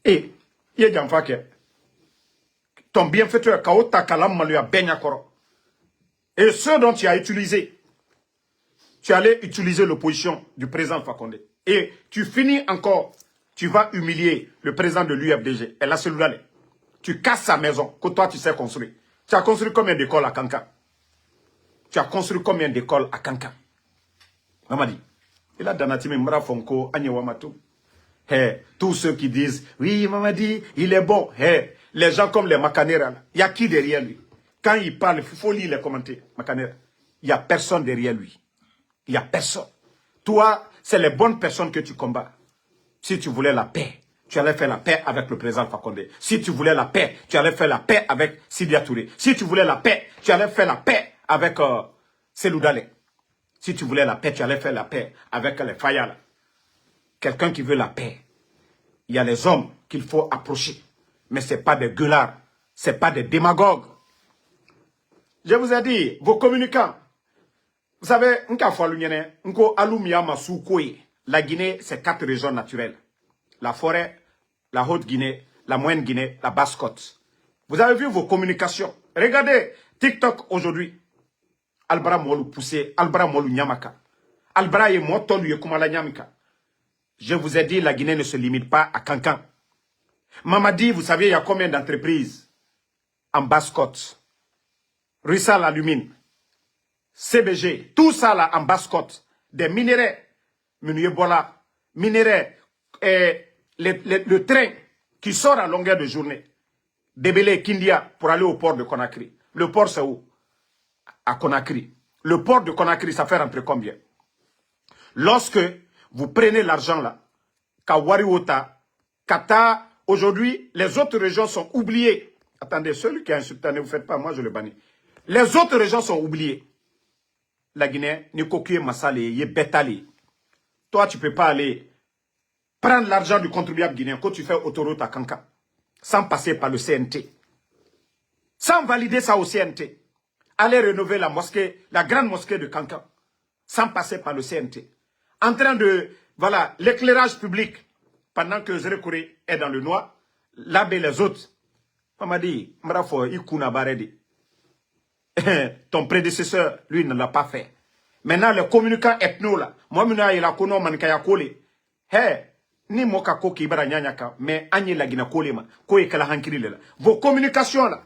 Et, yé jamfa ke, ton bienfaiteur kaota kalam maluya benya koro. Et ceux dont tu as utilisé, tu allais utiliser l'opposition du président Fakonde. Et tu finis encore, tu vas humilier le président de l'UFDG, et la cellule. Tu casses sa maison, que toi tu sais construire. Tu as construit combien d'écoles à Kankan? Tu as construit combien d'écoles à Kankan? Mamadi. Il a Danatime Mra Fonko, Agnewamatou. Hey, tous ceux qui disent, oui, Mamadi, il est bon. Hey, les gens comme les Makanera, il y a qui derrière lui? Quand il parle, il faut lire les commentaires. Makanera, il n'y a personne derrière lui. Il n'y a personne. Toi, c'est les bonnes personnes que tu combats. Si tu voulais la paix, tu allais faire la paix avec le président Fakonde. Si tu voulais la paix, tu allais faire la paix avec Sidia Touré. Si tu voulais la paix, tu allais faire la paix avec Seloudale. Si tu voulais la paix, tu allais faire la paix avec les Fayala. Quelqu'un qui veut la paix, il y a les hommes qu'il faut approcher. Mais ce n'est pas des gueulards, ce n'est pas des démagogues. Je vous ai dit, vos communicants, vous savez, la Guinée, c'est 4 régions naturelles. La forêt, la Haute-Guinée, la Moyenne-Guinée, la Basse-Côte. Vous avez vu vos communications. Regardez TikTok aujourd'hui. Albra molu poussé, Albra molu nyamaka. Albra ye motolu ye kumala nyamika. Je vous ai dit, la Guinée ne se limite pas à Cancan. Mamadi, vous savez, il y a combien d'entreprises en Basse-Côte? Rissal Alumine, CBG, tout ça là en Basse-Côte. Des minéraux, Bola, minéraux, le train qui sort à longueur de journée. Débélé, Kindia, pour aller au port de Conakry. Le port, c'est où? À Conakry. Le port de Conakry, ça fait rentrer combien? Lorsque vous prenez l'argent là, Kawariwota, Kata, aujourd'hui, les autres régions sont oubliées. Attendez, celui qui a insulté, ne vous faites pas, moi je le bannis. Les autres régions sont oubliées. La Guinée, ni Kokuye Massale, Yé Betali. Toi, tu ne peux pas aller prendre l'argent du contribuable guinéen quand tu fais autoroute à Kanka, sans passer par le CNT. Sans valider ça au CNT. Aller rénover la mosquée, la grande mosquée de Kanka, sans passer par le CNT. En train de, voilà, l'éclairage public, pendant que Zérekouré est dans le noir, là, les autres. Maman dit, Mrafo, Ikuna Baredi. Ton prédécesseur, lui, ne l'a pas fait. Maintenant, les communicants ethno, là, moi, il a connu Mankaya Kole. Hé, ni moka koki ibara nyanyaka, mais anye la gina kole ma, koye kala hankiri là. Vos communications, là.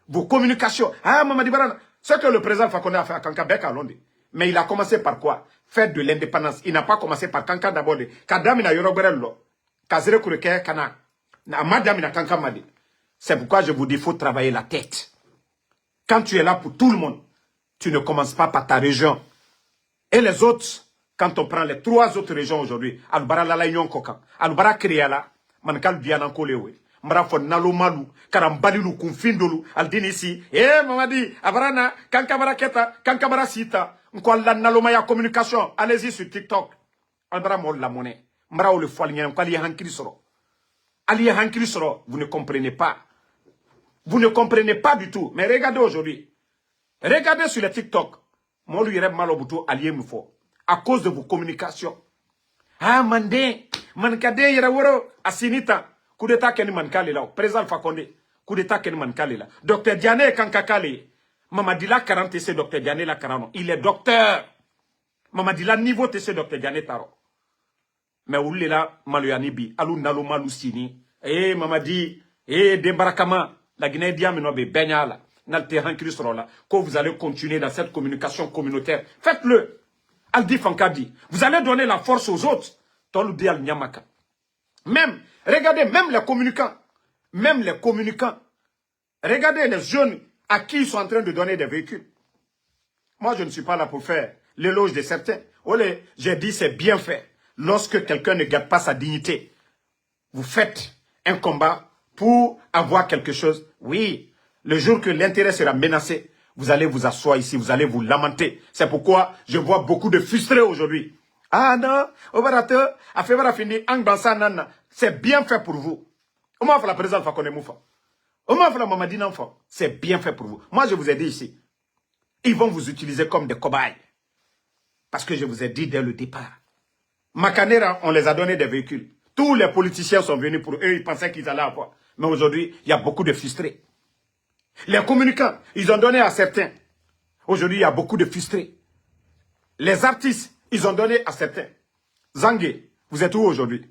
Vos communications. Ah, Mamadi Barana. Ce que le président Fakonde a fait à Kankabek à Londres. Mais il a commencé par quoi? Faire de l'indépendance. Il n'a pas commencé par Kanka d'abord. Kadamina Yoroberello. Kazere Kureke Kana. Na Madamina Kanka Madi. C'est pourquoi je vous dis, il faut travailler la tête. Quand tu es là pour tout le monde, tu ne commences pas par ta région. Et les autres, quand on prend les 3 autres régions aujourd'hui, Albara la Union Koka, Albara Kriala, Mankal Bianan Kolewe, Mrafo Nalomalu, Karambalilu Kumfindolu, Aldinisi, Mamadi, Abarana, Kankabara Keta, Kankabara Sita, Nkwala Nalomaya Communication, allez-y sur TikTok. Albara Mol la monnaie, Mrao le Foalien, Kwali Hankiri Soro. Ali Hankiri Soro, vous ne comprenez pas. Vous ne comprenez pas du tout. Mais regardez aujourd'hui. Regardez sur les TikTok. Moi, lui, il malobuto allié me faut. À cause de vos communications. Ah, mandé. Mankade, Yeraworo, Asinita. Coup d'état Ken Mankale là. Président Fakonde. Coup d'état Ken Mankale là. Docteur Diane Kankakale. Mamadila 40 TC, Docteur Diane la 40. Il est docteur. Mamadila niveau TC, Docteur Diane Taro. Mais où est là, Maluyanibi. Alou Nalo Malusini. Mamadi. Dembarakama. La Guinée Diaminobe Benyala, Nalte Hankiri Sorola, que vous allez continuer dans cette communication communautaire. Faites-le. Aldi Fankadi. Vous allez donner la force aux autres. Toludi Al Nyamaka. Même, regardez, même les communicants. Même les communicants. Regardez les jeunes à qui ils sont en train de donner des véhicules. Moi, je ne suis pas là pour faire l'éloge de certains. Olé, j'ai dit c'est bien fait. Lorsque quelqu'un ne garde pas sa dignité, vous faites un combat pour avoir quelque chose. Oui, le jour que l'intérêt sera menacé, vous allez vous asseoir ici, vous allez vous lamenter. C'est pourquoi je vois beaucoup de frustrés aujourd'hui. Ah non, Obarateur, Afebara fini, Angbansa Nana, c'est bien fait pour vous. Comment fait la présidente Fakone Moufa? Comment fait la Mamadine Enfant? C'est bien fait pour vous. Moi, je vous ai dit ici, ils vont vous utiliser comme des cobayes. Parce que je vous ai dit dès le départ. Macanera, on les a donné des véhicules. Tous les politiciens sont venus pour eux, ils pensaient qu'ils allaient avoir. Mais aujourd'hui, il y a beaucoup de frustrés. Les communicants, ils ont donné à certains. Aujourd'hui, il y a beaucoup de frustrés. Les artistes, ils ont donné à certains. Zangue, vous êtes où aujourd'hui?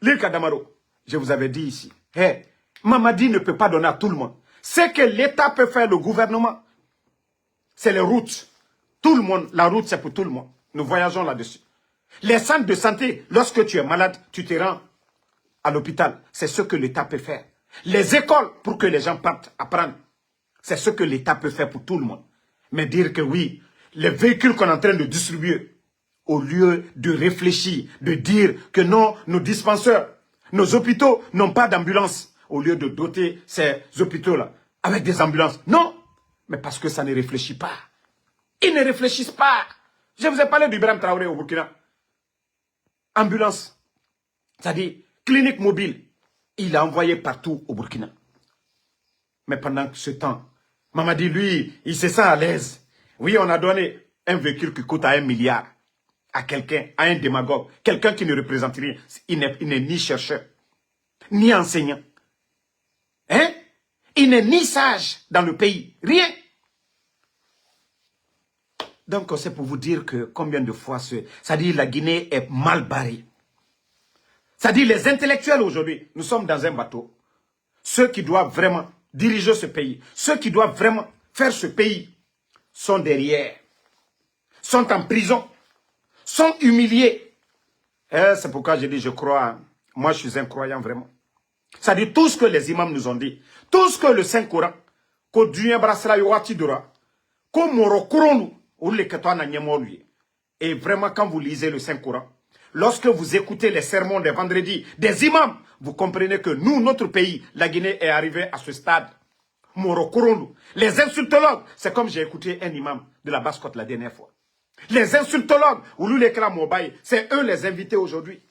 L'île Kadamaro, je vous avais dit ici. Hey, Mamadi ne peut pas donner à tout le monde. Ce que l'État peut faire, le gouvernement, c'est les routes. Tout le monde, la route, c'est pour tout le monde. Nous voyageons là-dessus. Les centres de santé, lorsque tu es malade, tu te rends à l'hôpital. C'est ce que l'État peut faire. Les écoles, pour que les gens partent apprendre. C'est ce que l'État peut faire pour tout le monde. Mais dire que oui, les véhicules qu'on est en train de distribuer, au lieu de réfléchir, de dire que non, nos dispenseurs, nos hôpitaux n'ont pas d'ambulance, au lieu de doter ces hôpitaux-là avec des ambulances. Non, mais parce que ça ne réfléchit pas. Ils ne réfléchissent pas. Je vous ai parlé d'Ibrahim Traoré au Burkina. Ambulance, c'est-à-dire clinique mobile, il a envoyé partout au Burkina. Mais pendant ce temps, Mamadi, lui, il se sent à l'aise. Oui, on a donné un véhicule qui coûte à 1 milliard à quelqu'un, à un démagogue, quelqu'un qui ne représente rien. Il n'est ni chercheur, ni enseignant. Hein? Il n'est ni sage dans le pays, rien. Donc, c'est pour vous dire que combien de fois ça dit la Guinée est mal barrée. Ça dit les intellectuels aujourd'hui, nous sommes dans un bateau. Ceux qui doivent vraiment diriger ce pays, ceux qui doivent vraiment faire ce pays, sont derrière, sont en prison, sont humiliés. C'est pourquoi je dis, je crois, moi je suis un croyant vraiment. Ça dit tout ce que les imams nous ont dit, tout ce que le Saint-Coran, que Dieu brassera yowati dura, que moro couron ou le ketouana nyemolui. Et vraiment, quand vous lisez le Saint-Coran, lorsque vous écoutez les sermons des vendredis des imams, vous comprenez que nous, notre pays, la Guinée, est arrivé à ce stade. Moro couron. Les insultologues, c'est comme j'ai écouté un imam de la Basse-Côte la dernière fois. Les insultologues, ou l'Oulekra Mobaye, c'est eux les invités aujourd'hui.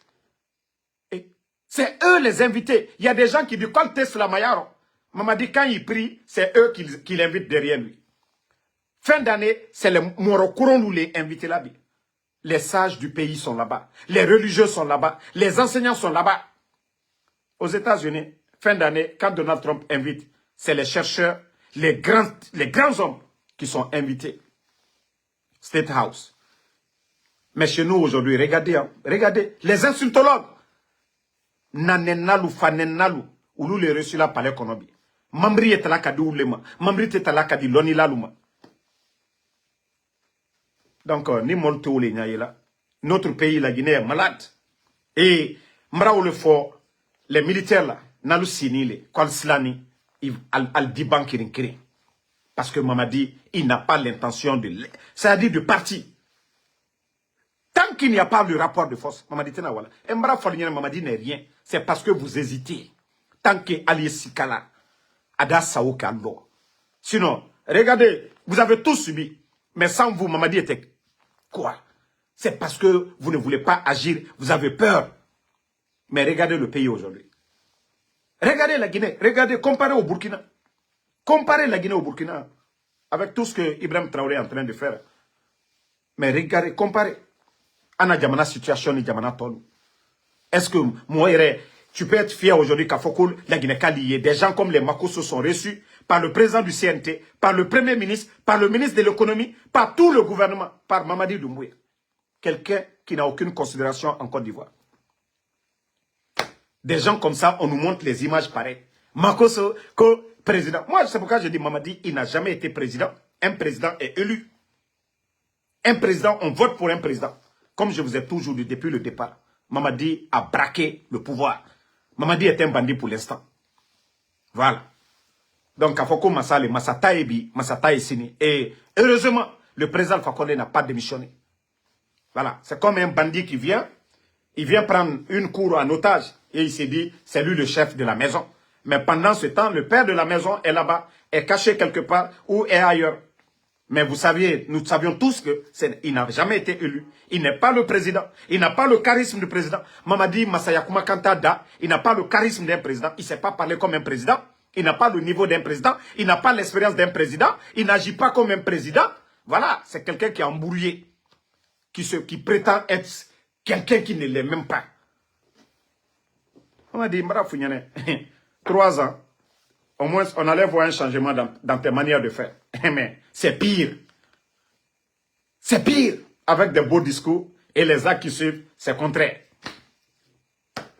C'est eux les invités. Il y a des gens qui disent, quand Tesla Mayaro, Mamadi, quand il prie, c'est eux qui l'invitent derrière lui. Fin d'année, c'est les Morokouron les invités là-bas. Les sages du pays sont là-bas. Les religieux sont là-bas. Les enseignants sont là-bas. Aux États-Unis, fin d'année, quand Donald Trump invite, c'est les chercheurs, les grands hommes qui sont invités. State House. Mais chez nous aujourd'hui, regardez, hein, regardez, les insultologues. Nanenalu, fanenalu, ou les reçus là palais konobi. Mambri est là kadi oulema, mambri est là kadi loni laluma. Donc, ni molte ou les là. Notre pays, la Guinée, est malade. Et, mra le fort, les militaires là, nalu sinile, kwal slani, al diban kirin. Parce que Mamadi, il n'a pas l'intention de, c'est-à-dire de partir. Tant qu'il n'y a pas le rapport de force, Mamadi Tenawala, Mbra Folignan Mamadi n'est rien. C'est parce que vous hésitez. Tant que Ali Sikala, Ada Saouka Ando. Sinon, regardez, vous avez tous subi. Mais sans vous, Mamadi était quoi? C'est parce que vous ne voulez pas agir, vous avez peur. Mais regardez le pays aujourd'hui. Regardez la Guinée, regardez, comparez au Burkina. Comparez la Guinée au Burkina avec tout ce que Ibrahim Traoré est en train de faire. Mais regardez, comparez. Ana Djamana situation ni Djamana ton. Est-ce que moi, tu peux être fier aujourd'hui qu'à Fokul, la Guinée Kaliye, des gens comme les Makosso sont reçus par le président du CNT, par le premier ministre, par le ministre de l'économie, par tout le gouvernement, par Mamadi Doumbouya. Quelqu'un qui n'a aucune considération en Côte d'Ivoire. Des gens comme ça, on nous montre les images pareilles. Makosso, que président. Moi, c'est pourquoi je dis Mamadi, il n'a jamais été président. Un président est élu. Un président, on vote pour un président. Comme je vous ai toujours dit depuis le départ, Mamadi a braqué le pouvoir. Mamadi est un bandit pour l'instant. Voilà. Donc, Afoko Massale, Massata Ebi, Massata Essini. Et heureusement, le président Fakone n'a pas démissionné. Voilà. C'est comme un bandit qui vient, il vient prendre une cour en otage et il s'est dit, c'est lui le chef de la maison. Mais pendant ce temps, le père de la maison est là-bas, est caché quelque part ou est ailleurs. Mais vous saviez, nous savions tous qu'il n'a jamais été élu. Il n'est pas le président. Il n'a pas le charisme du président. Mamadi Masayakuma Kantada, il n'a pas le charisme d'un président. Il ne sait pas parler comme un président. Il n'a pas le niveau d'un président. Il n'a pas l'expérience d'un président. Il n'agit pas comme un président. Voilà, c'est quelqu'un qui est embrouillé. Qui prétend être quelqu'un qui ne l'est même pas. On m'a dit, 3 ans. Au moins, on allait voir un changement dans tes manières de faire. Mais c'est pire. C'est pire. Avec des beaux discours et les actes qui suivent, c'est contraire.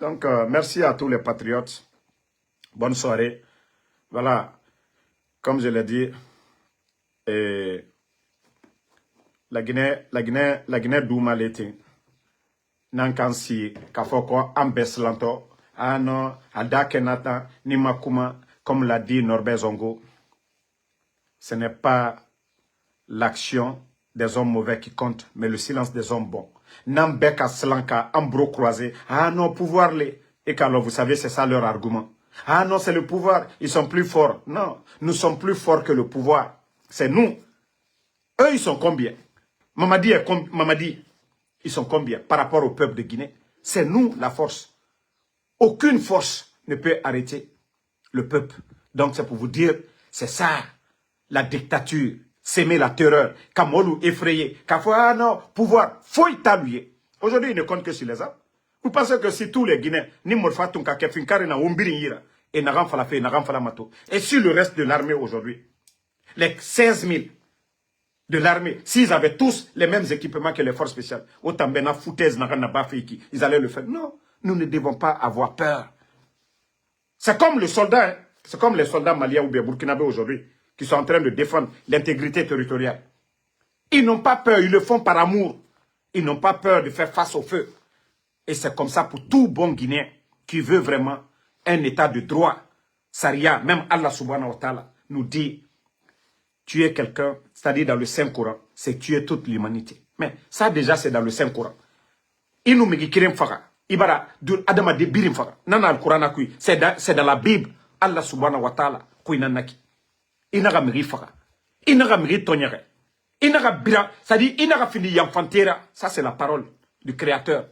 Donc, merci à tous les patriotes. Bonne soirée. Voilà. Comme je l'ai dit, la Guinée Douma l'été. Nankansi, Kafoko, Ambeslanto, Ano, Adakenata, Nimakuma. Comme l'a dit Norbert Zongo, ce n'est pas l'action des hommes mauvais qui compte, mais le silence des hommes bons. Nambeka Slanka, Ambro croisé, ah non, pouvoir les. Et alors, vous savez, c'est ça leur argument. Ah non, c'est le pouvoir, ils sont plus forts. Non, nous sommes plus forts que le pouvoir. C'est nous. Eux, ils sont combien? Mamadi, ils sont combien par rapport au peuple de Guinée? C'est nous la force. Aucune force ne peut arrêter le peuple. Donc c'est pour vous dire, c'est ça, la dictature, s'aimer la terreur, Kamolou effrayé, Kafou, non, pouvoir, faut y taluer. Aujourd'hui, il ne compte que sur les armes. Vous pensez que si tous les Guinéens, ni Morfatou, Kakefinkari, na Umbirinira, et Naram Falafé, Naram Falamato, et sur le reste de l'armée aujourd'hui, les 16 000, de l'armée, s'ils avaient tous les mêmes équipements que les forces spéciales, autant bena foutaise n'a pas fait qui, ils allaient le faire. Non, nous ne devons pas avoir peur. C'est comme le soldat, hein. C'est comme les soldats maliens ou bien burkinabés aujourd'hui, qui sont en train de défendre l'intégrité territoriale. Ils n'ont pas peur, ils le font par amour. Ils n'ont pas peur de faire face au feu. Et c'est comme ça pour tout bon Guinéen qui veut vraiment un état de droit. Saria, même Allah subhanahu wa ta'ala nous dit, tuer quelqu'un, c'est-à-dire dans le Saint-Coran, c'est tuer toute l'humanité. Mais ça déjà c'est dans le Saint-Coran. Inu migi kirim faga, ibara dur adama de birim faga. Nana al-Coran akui, c'est dans la Bible. Allah subhanahu wa ta'ala kui nanaki. Inaga migi faga. Inaga migi tonyere. Inaga bira, c'est-à-dire inaga fini yanfantera. Ça c'est la parole du Créateur.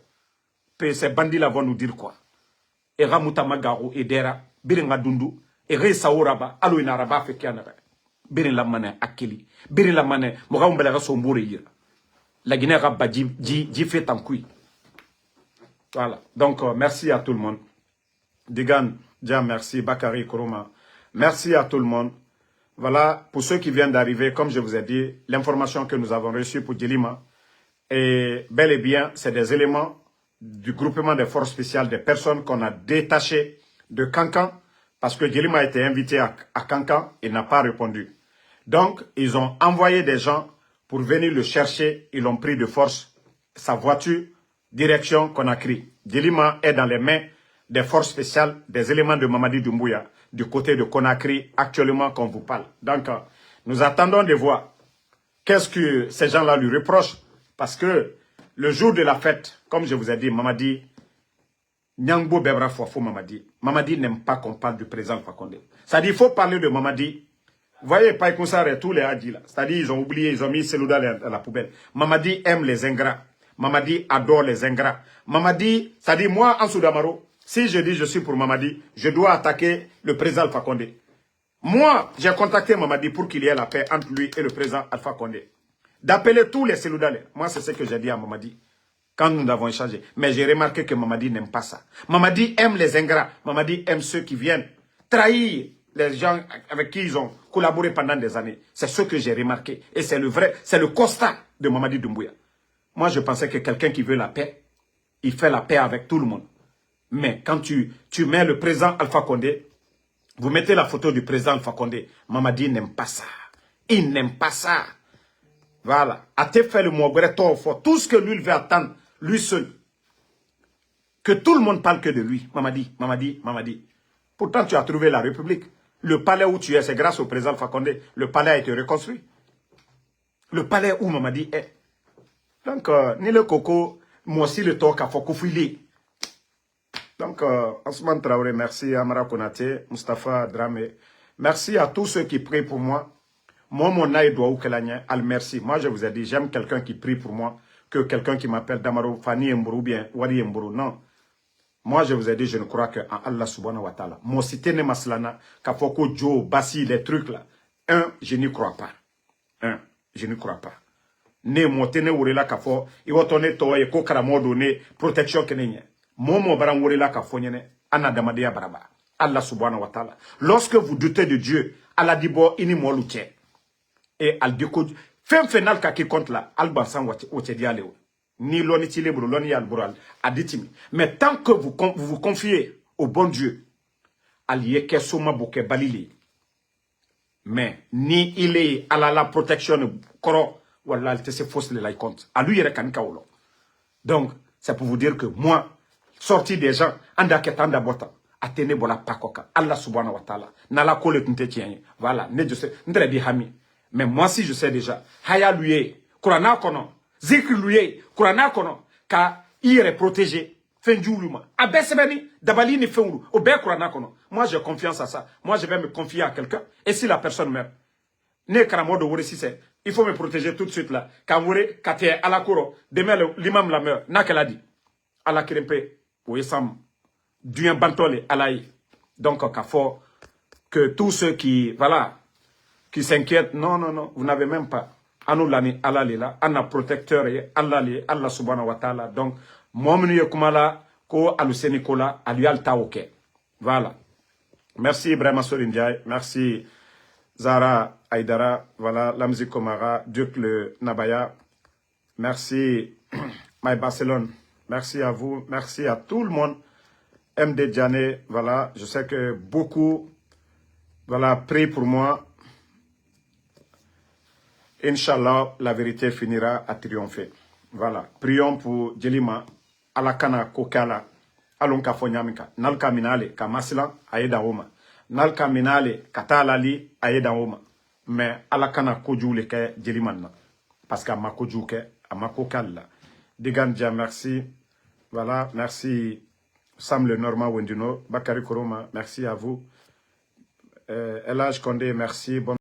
Ces bandits-là vont nous dire quoi? Et Ramoutamagaru et Dera, Biringa Dundu, et Resaoraba, Aloina Raba Fekianaga. Birin la mané Akili, Birin la mané, Mogambelara Sombouri. La Guinée Rabba Dji fait en couille. Voilà. Donc, merci à tout le monde. Digan, Dja, merci. Bakari Koroma. Merci à tout le monde. Voilà, pour ceux qui viennent d'arriver, comme je vous ai dit, l'information que nous avons reçue pour Djilima, et bel et bien, c'est des éléments du groupement des forces spéciales, des personnes qu'on a détachées de Kankan, parce que Djilima a été invité à Kankan, il n'a pas répondu. Donc, ils ont envoyé des gens pour venir le chercher, ils l'ont pris de force, sa voiture, direction Conakry. Djilima est dans les mains des forces spéciales, des éléments de Mamadi Doumbouya, du côté de Conakry, actuellement qu'on vous parle. Donc, nous attendons de voir qu'est-ce que ces gens-là lui reprochent, parce que le jour de la fête, comme je vous ai dit, Mamadi, Nyangbo Bebra Fouafou Mamadi, Mamadi n'aime pas qu'on parle du président Fakonde. C'est-à-dire, il faut parler de Mamadi. Vous voyez, Païkoussar et tous les Hadji là. C'est-à-dire, ils ont oublié, ils ont mis Selouda à la poubelle. Mamadi aime les ingrats. Mamadi adore les ingrats. Mamadi, c'est-à-dire, moi, en Soudamaro, si je dis je suis pour Mamadi, je dois attaquer le président Alpha Condé. Moi, j'ai contacté Mamadi pour qu'il y ait la paix entre lui et le président Alpha Condé. D'appeler tous les Seloudalais. Moi, c'est ce que j'ai dit à Mamadi quand nous avons échangé. Mais j'ai remarqué que Mamadi n'aime pas ça. Mamadi aime les ingrats. Mamadi aime ceux qui viennent trahir les gens avec qui ils ont collaboré pendant des années. C'est ce que j'ai remarqué. Et c'est le vrai, c'est le constat de Mamadi Doumbouya. Moi, je pensais que quelqu'un qui veut la paix, il fait la paix avec tout le monde. Mais quand tu mets le président Alpha Condé, vous mettez la photo du président Alpha Condé, Mamadi n'aime pas ça. Il n'aime pas ça. Voilà. A te fait le mogre fort. Tout ce que lui veut attendre, lui seul. Que tout le monde parle que de lui. Mamadi, Mamadi, Mamadi. Pourtant, tu as trouvé la République. Le palais où tu es, c'est grâce au président Alpha Condé. Le palais a été reconstruit. Le palais où Mamadi est. Donc, ni le coco, moi aussi le toc à Fokoufili. Donc, Ousmane Traoré, merci. Amara Konate, Mustafa Dramé. Merci à tous ceux qui prient pour moi. Moi, mon aïe doit ou al merci. Moi, je vous ai dit, j'aime quelqu'un qui prie pour moi que quelqu'un qui m'appelle Damaro, Fani Mburu, bien Wari Mburu. Non. Moi, je vous ai dit, je ne crois qu'en Allah subhanahu wa ta'ala. Moi, si t'es maslana, Kafoko, Joe, Bassi, les trucs là. Je n'y crois pas. Je n'y crois pas. Ne motene wurela kafo, iwotone to e ko karamodo ne protection kenenye. Momo baran wurela kafo nyene, ana damadia baraba. Allah subhanahu wa ta'ala. Lorsque vous doutez de Dieu, Allah dit bon, ini mo luche. Et al diko, fem fenal ka ki compte là, al bansan wote dialeo. Ni loni tilebro, loni alboral, aditimi. Mais tant que vous vous confiez au bon Dieu, al yeke soma boke balili. Mais ni il est à la protection koro, voilà, c'est fausse les compte. À lui, il est kanikawolo. Donc, c'est pour vous dire que moi, sorti des gens, anda ketanda bota, atene bola pakoka, Allah subhanahu wa ta'ala, nala kole tunte tienye. Voilà, ne je sais, ndre di hami. Mais moi si je sais déjà, haya lui, kurana kono, zikri lui, kurana kono, ka il est protégé, fenjouluma. Abesebeni, dabali ni fenru, obe kurana kono. Moi j'ai confiance à ça. Moi je vais me confier à quelqu'un, et si la personne meurt, ne karamodo wore si c'est, il faut me protéger tout de suite là. Quand vous voulez, quand tu es à la cour, demain l'imam la meurt. N'a qu'elle a dit. À la kirempe, oui, sam, d'un bantole, à la. Donc, que tous ceux qui, voilà, qui s'inquiètent, non, non, non, vous n'avez même pas. Anou lani, Allah là, anna protecteur, Allah subhanahu wa ta'ala. Donc, moi, menu kumala, ko aluseni kola, alual taoke. Voilà. Merci Ibrahima Sorindiaï, merci Zara Aïdara, voilà, Lamzi Komara, Duc le Nabaya. Merci, My Barcelone. Merci à vous, merci à tout le monde. MD Djane, voilà, je sais que beaucoup, voilà, prient pour moi. Inch'Allah, la vérité finira à triompher. Voilà, prions pour Djelima, Alakana Kokala, Alonka Fonyamika, Nalka Minale, Kamasila, Aeda Oma, Nalka Minale, Katalali, Aeda Oma. Mais Alakana Koju leke Djelimana, parce qu'à ma Koju ke, à ma Kokala. Digandja, merci. Voilà, merci. Sam le Normand Wendino, Bakary Koroma, merci à vous. Elage Condé, merci. Bon